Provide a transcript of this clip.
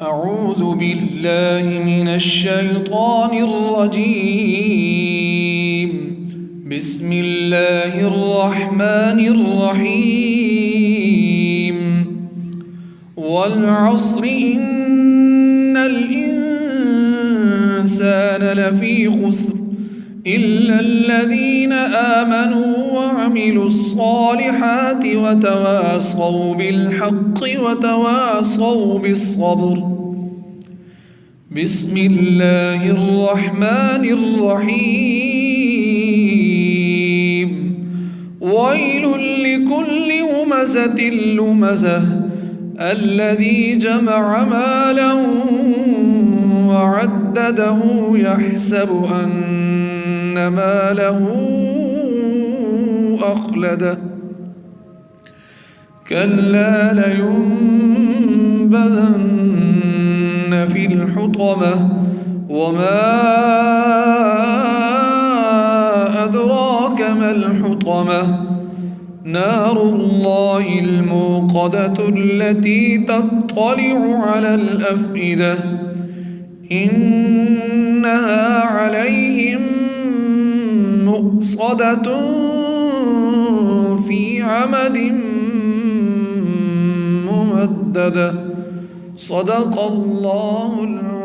أعوذ بالله من الشيطان الرجيم. بسم الله الرحمن الرحيم. والعصر إن الإنسان لفي خسر إلا الذين آمنوا وعملوا الصالحات وتواصوا بالحق وتواصوا بالصبر. بسم الله الرحمن الرحيم. ويل لكل همزة لمزة الذي جمع مالا وعدده يحسب أن ماله أخلده كلا لينبذن في الحطمة وما أدراك ما الحطمة نار الله الموقدة التي تطلع على الأفئدة إنها عليهم مؤصدة في عمد ممددة. صدق الله العظيم.